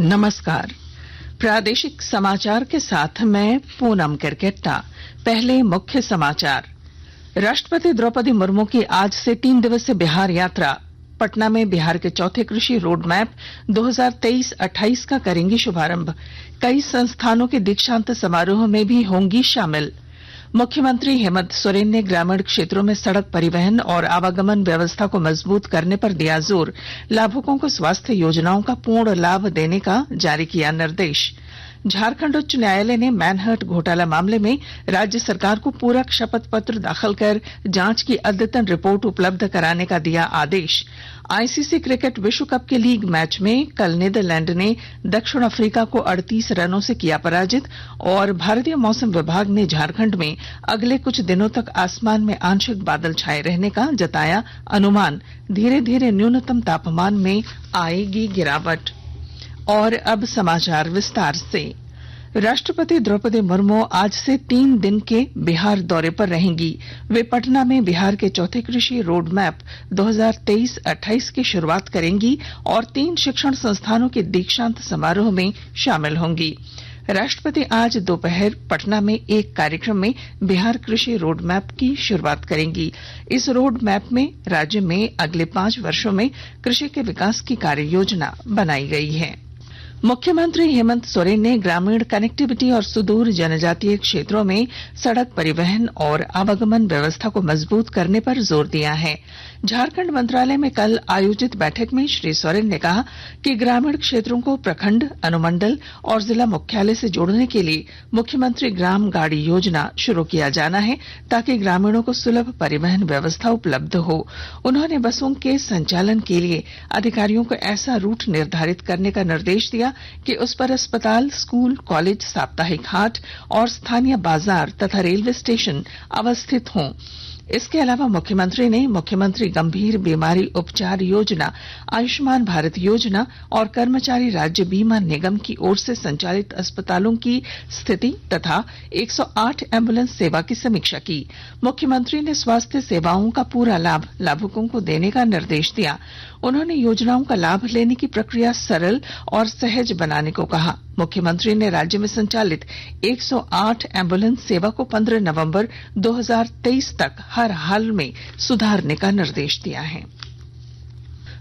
नमस्कार। प्रादेशिक समाचार के साथ मैं पूनम किरकेट्टा। पहले मुख्य समाचार। राष्ट्रपति द्रौपदी मुर्मू की आज से 3 दिवसीय बिहार यात्रा। पटना में बिहार के चौथे कृषि रोड मैप 2023-28 का करेंगी शुभारंभ। कई संस्थानों के दीक्षांत समारोह में भी होंगी शामिल। मुख्यमंत्री हेमंत सोरेन ने ग्रामीण क्षेत्रों में सड़क परिवहन और आवागमन व्यवस्था को मजबूत करने पर दिया जोर। लाभुकों को स्वास्थ्य योजनाओं का पूर्ण लाभ देने का जारी किया निर्देश। झारखंड उच्च न्यायालय ने मैनहर्ट घोटाला मामले में राज्य सरकार को पूरक शपथ पत्र दाखिल कर जांच की अद्यतन रिपोर्ट उपलब्ध कराने का दिया आदेश। आईसीसी क्रिकेट विश्व कप के लीग मैच में कल नीदरलैंड ने दक्षिण अफ्रीका को 38 रनों से किया पराजित और भारतीय मौसम विभाग ने झारखंड में अगले कुछ दिनों तक आसमान में आंशिक बादल छाये रहने का जताया अनुमान। धीरे धीरे न्यूनतम तापमान में आएगी गिरावट। और अब समाचार विस्तार से। राष्ट्रपति द्रौपदी मुर्मू आज से 3 दिन के बिहार दौरे पर रहेंगी। वे पटना में बिहार के चौथे कृषि रोड मैप 2023-28 की शुरुआत करेंगी और 3 शिक्षण संस्थानों के दीक्षांत समारोह में शामिल होंगी। राष्ट्रपति आज दोपहर पटना में एक कार्यक्रम में बिहार कृषि रोड मैप की शुरुआत करेंगी। इस रोड मैप में राज्य में अगले 5 वर्षों में कृषि के विकास की कार्य योजना बनाई गई है। मुख्यमंत्री हेमंत सोरेन ने ग्रामीण कनेक्टिविटी और सुदूर जनजातीय क्षेत्रों में सड़क परिवहन और आवागमन व्यवस्था को मजबूत करने पर जोर दिया है। झारखंड मंत्रालय में कल आयोजित बैठक में श्री सोरेन ने कहा कि ग्रामीण क्षेत्रों को प्रखंड, अनुमंडल और जिला मुख्यालय से जोड़ने के लिए मुख्यमंत्री ग्राम गाड़ी योजना शुरू किया जाना है ताकि ग्रामीणों को सुलभ परिवहन व्यवस्था उपलब्ध हो। उन्होंने बसों के संचालन के लिए अधिकारियों को ऐसा रूट निर्धारित करने का निर्देश दिया कि उस पर अस्पताल, स्कूल, कॉलेज, साप्ताहिक हाट और स्थानीय बाजार तथा रेलवे स्टेशन अवस्थित हों। इसके अलावा मुख्यमंत्री ने मुख्यमंत्री गंभीर बीमारी उपचार योजना, आयुष्मान भारत योजना और कर्मचारी राज्य बीमा निगम की ओर से संचालित अस्पतालों की स्थिति तथा 108 एम्बुलेंस सेवा की समीक्षा की। मुख्यमंत्री ने स्वास्थ्य सेवाओं का पूरा लाभ लाभुकों को देने का निर्देश दिया। उन्होंने योजनाओं का लाभ लेने की प्रक्रिया सरल और सहज बनाने को कहा। मुख्यमंत्री ने राज्य में संचालित 108 एम्बुलेंस सेवा को 15 नवंबर 2023 तक हर हाल में सुधारने का निर्देश दिया है।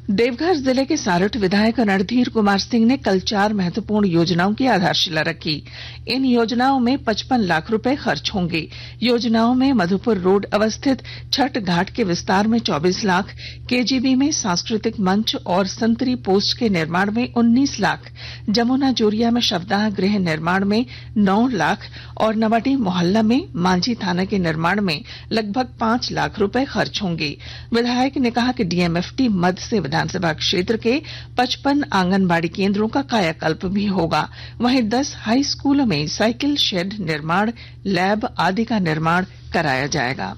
देवघर जिले के सारठ विधायक रणधीर कुमार सिंह ने कल 4 महत्वपूर्ण योजनाओं की आधारशिला रखी। इन योजनाओं में 55 लाख रुपए खर्च होंगे। योजनाओं में मधुपुर रोड अवस्थित छठ घाट के विस्तार में 24 लाख, केजीबी में सांस्कृतिक मंच और संतरी पोस्ट के निर्माण में 19 लाख, जमुना जोरिया में शवदाह गृह निर्माण में 9 लाख और नवाडी मोहल्ला में मांझी थाना के निर्माण में लगभग 5 लाख रुपए खर्च होंगे। विधायक ने कहा कि डीएमएफटी मद से विधानसभा क्षेत्र के 55 आंगनबाड़ी केंद्रों का कायाकल्प भी होगा। वहीं 10 हाई स्कूलों में साइकिल शेड निर्माण, लैब आदि का निर्माण कराया जाएगा।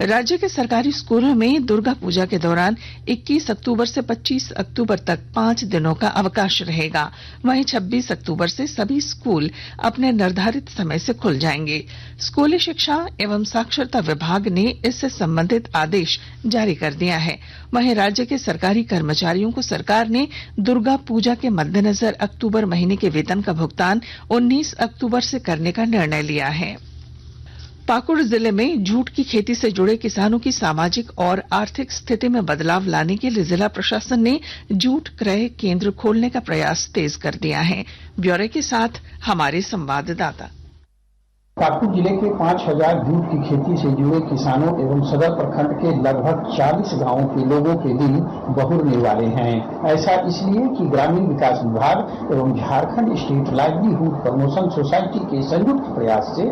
राज्य के सरकारी स्कूलों में दुर्गा पूजा के दौरान 21 अक्टूबर से 25 अक्टूबर तक 5 दिनों का अवकाश रहेगा। वहीं 26 अक्टूबर से सभी स्कूल अपने निर्धारित समय से खुल जाएंगे। स्कूली शिक्षा एवं साक्षरता विभाग ने इससे संबंधित आदेश जारी कर दिया है। वहीं राज्य के सरकारी कर्मचारियों को सरकार ने दुर्गा पूजा के मद्देनजर अक्टूबर महीने के वेतन का भुगतान 19 अक्टूबर से करने का निर्णय लिया है। पाकुड़ जिले में जूट की खेती से जुड़े किसानों की सामाजिक और आर्थिक स्थिति में बदलाव लाने के लिए जिला प्रशासन ने जूट क्रय केंद्र खोलने का प्रयास तेज कर दिया है। ब्यौरे के साथ हमारे संवाददाता। पाकुड़ जिले के 5000 जूट की खेती से जुड़े किसानों एवं सदर प्रखंड के लगभग 40 गांवों के लोगों के दिन बहुरने वाले हैं। ऐसा इसलिए कि ग्रामीण विकास विभाग एवं Jharkhand state livelihood promotion society के संयुक्त प्रयास से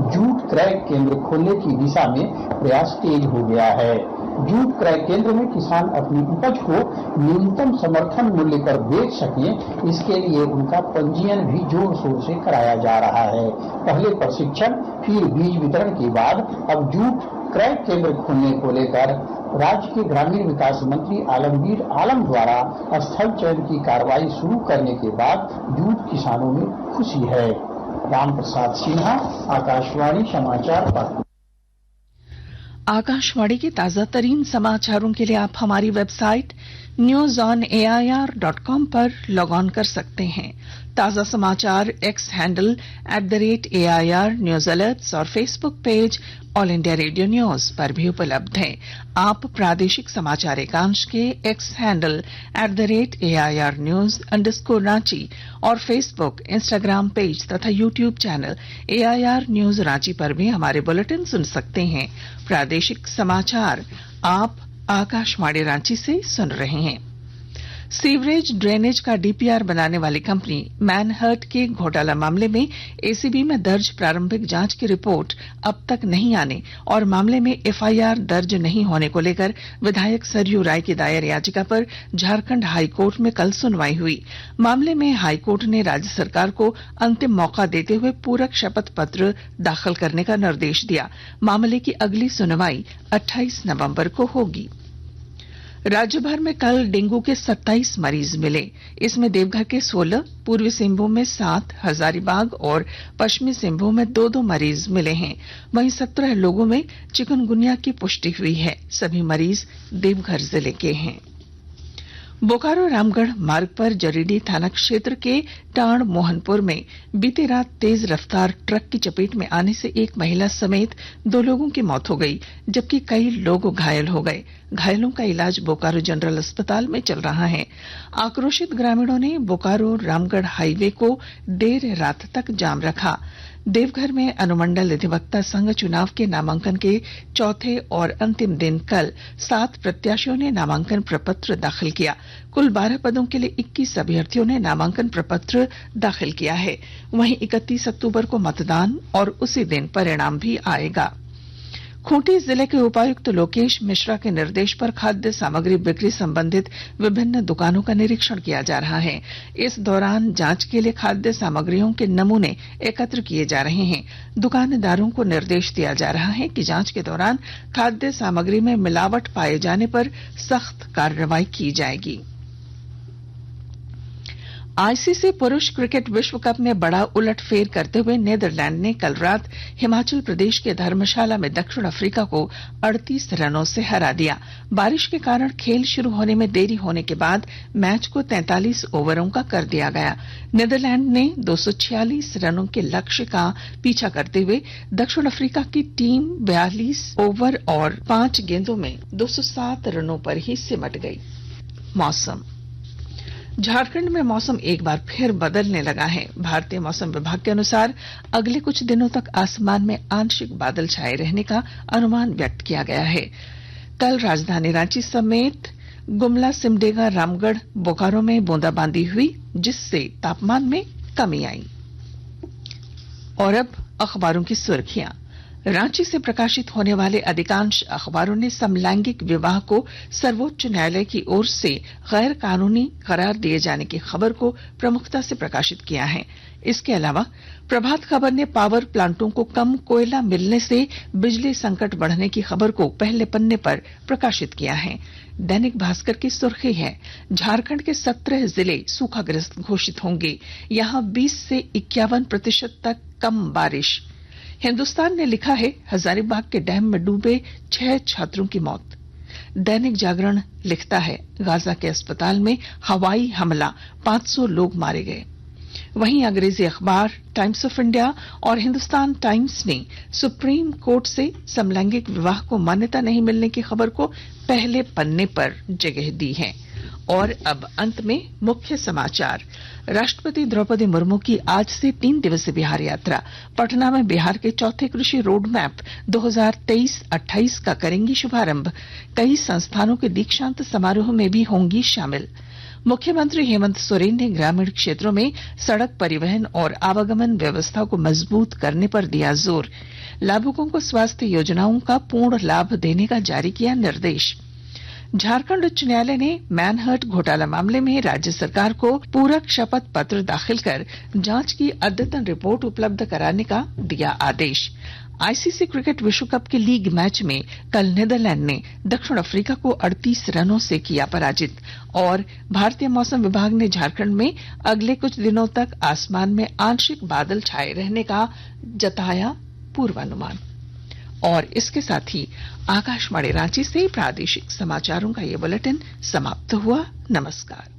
जूट क्रय केंद्र खोलने की दिशा में प्रयास तेज हो गया है। जूट क्रय केंद्र में किसान अपनी उपज को न्यूनतम समर्थन मूल्य पर बेच सके, इसके लिए उनका पंजीयन भी जोर शोर से कराया जा रहा है। पहले प्रशिक्षण, फिर बीज वितरण के बाद अब जूट क्रय केंद्र खोलने को लेकर राज्य के ग्रामीण विकास मंत्री आलमगीर आलम द्वारा स्थल चयन की कार्रवाई शुरू करने के बाद जूट किसानों में खुशी है। राम प्रसाद सिन्हा, आकाशवाणी समाचार पाकुड़। आकाशवाणी के ताजा तरीन समाचारों के लिए आप हमारी वेबसाइट newsonair.com पर लॉग ऑन कर सकते हैं। ताजा समाचार X handle @AIR news alerts और Facebook page All India Radio News पर भी उपलब्ध है। आप प्रादेशिक समाचार एकांश के एक्स हैंडल @AIR न्यूज _ और फेसबुक, इंस्टाग्राम पेज तथा YouTube channel AIR news Ranchi पर भी हमारे बुलेटिन सुन सकते हैं। प्रादेशिक समाचार आप आकाशवाणी रांची से सुन रहे हैं। सीवरेज ड्रेनेज का DPR बनाने वाली कंपनी मैनहर्ट के घोटाला मामले में ACB में दर्ज प्रारंभिक जांच की रिपोर्ट अब तक नहीं आने और मामले में FIR दर्ज नहीं होने को लेकर विधायक सरयू राय की दायर याचिका पर झारखंड हाईकोर्ट में कल सुनवाई हुई। मामले में हाईकोर्ट ने राज्य सरकार को अंतिम मौका देते हुए पूरक शपथ पत्र दाखिल करने का निर्देश दिया। मामले की अगली सुनवाई 28 नवंबर को होगी। राज्य भर में कल डेंगू के 27 मरीज मिले। इसमें देवघर के 16, पूर्वी सिंहभूम में 7, हजारीबाग और पश्चिमी सिंहभूम में 2-2 मरीज मिले हैं। वहीं 17 लोगों में चिकनगुनिया की पुष्टि हुई है। सभी मरीज देवघर जिले के हैं। बोकारो रामगढ़ मार्ग पर जरीडीह थाना क्षेत्र के टांड मोहनपुर में बीती रात तेज रफ्तार ट्रक की चपेट में आने से एक महिला समेत 2 लोगों की मौत हो गई, जबकि कई लोग घायल हो गए। घायलों का इलाज बोकारो जनरल अस्पताल में चल रहा है। आक्रोशित ग्रामीणों ने बोकारो रामगढ़ हाईवे को देर रात तक जाम रखा। देवघर में अनुमंडल अधिवक्ता संघ चुनाव के नामांकन के चौथे और अंतिम दिन कल 7 प्रत्याशियों ने नामांकन प्रपत्र दाखिल किया। कुल 12 पदों के लिए 21 अभ्यर्थियों ने नामांकन प्रपत्र दाखिल किया है। वहीं 31 अक्टूबर को मतदान और उसी दिन परिणाम भी आएगा। खूंटी जिले के उपायुक्त लोकेश मिश्रा के निर्देश पर खाद्य सामग्री बिक्री संबंधित विभिन्न दुकानों का निरीक्षण किया जा रहा है। इस दौरान जांच के लिए खाद्य सामग्रियों के नमूने एकत्र किए जा रहे हैं। दुकानदारों को निर्देश दिया जा रहा है कि जांच के दौरान खाद्य सामग्री में मिलावट पाए जाने पर सख्त कार्रवाई की जाएगी। ICC पुरुष क्रिकेट विश्व कप में बड़ा उलटफेर करते हुए नीदरलैंड ने कल रात हिमाचल प्रदेश के धर्मशाला में दक्षिण अफ्रीका को 38 रनों से हरा दिया। बारिश के कारण खेल शुरू होने में देरी होने के बाद मैच को 43 ओवरों का कर दिया गया। नीदरलैंड ने 246 रनों के लक्ष्य का पीछा करते हुए दक्षिण अफ्रीका की टीम 42 ओवर और 5 गेंदों में 207 रनों पर ही सिमट गई। मौसम झारखंड में मौसम एक बार फिर बदलने लगा है। भारतीय मौसम विभाग के अनुसार अगले कुछ दिनों तक आसमान में आंशिक बादल छाए रहने का अनुमान व्यक्त किया गया है। कल राजधानी रांची समेत गुमला, सिमडेगा, रामगढ़, बोकारो में बूंदाबांदी हुई, जिससे तापमान में कमी आई। और अब अखबारों की सुर्खियां। रांची से प्रकाशित होने वाले अधिकांश अखबारों ने समलैंगिक विवाह को सर्वोच्च न्यायालय की ओर से गैर कानूनी करार दिए जाने की खबर को प्रमुखता से प्रकाशित किया है। इसके अलावा प्रभात खबर ने पावर प्लांटों को कम कोयला मिलने से बिजली संकट बढ़ने की खबर को पहले पन्ने पर प्रकाशित किया है। दैनिक भास्कर की सुर्खी है, झारखंड के 17 जिले सूखाग्रस्त घोषित होंगे, यहां 20 से 51% तक कम बारिश। हिंदुस्तान ने लिखा है, हजारीबाग के डैम में डूबे 6 छात्रों की मौत। दैनिक जागरण लिखता है, गाजा के अस्पताल में हवाई हमला, 500 लोग मारे गए। वहीं अंग्रेजी अखबार टाइम्स ऑफ इंडिया और हिंदुस्तान टाइम्स ने सुप्रीम कोर्ट से समलैंगिक विवाह को मान्यता नहीं मिलने की खबर को पहले पन्ने पर जगह दी है। और अब अंत में मुख्य समाचार। राष्ट्रपति द्रौपदी मुर्मू की आज से 3 दिवसीय बिहार यात्रा। पटना में बिहार के चौथे कृषि रोड मैप 2023-28 का करेंगी शुभारंभ। कई संस्थानों के दीक्षांत समारोह में भी होंगी शामिल। मुख्यमंत्री हेमंत सोरेन ने ग्रामीण क्षेत्रों में सड़क परिवहन और आवागमन व्यवस्था को मजबूत करने पर दिया जोर। लाभुकों को स्वास्थ्य योजनाओं का पूर्ण लाभ देने का जारी किया निर्देश। झारखंड उच्च न्यायालय ने मैनहर्ट घोटाला मामले में राज्य सरकार को पूरक शपथ पत्र दाखिल कर जांच की अद्यतन रिपोर्ट उपलब्ध कराने का दिया आदेश। आईसीसी क्रिकेट विश्व कप के लीग मैच में कल नीदरलैंड ने दक्षिण अफ्रीका को 38 रनों से किया पराजित। और भारतीय मौसम विभाग ने झारखंड में अगले कुछ दिनों तक आसमान में आंशिक बादल छाए रहने का जताया पूर्वानुमान। और इसके साथ ही आकाशवाणी रांची से प्रादेशिक समाचारों का ये बुलेटिन समाप्त हुआ। नमस्कार।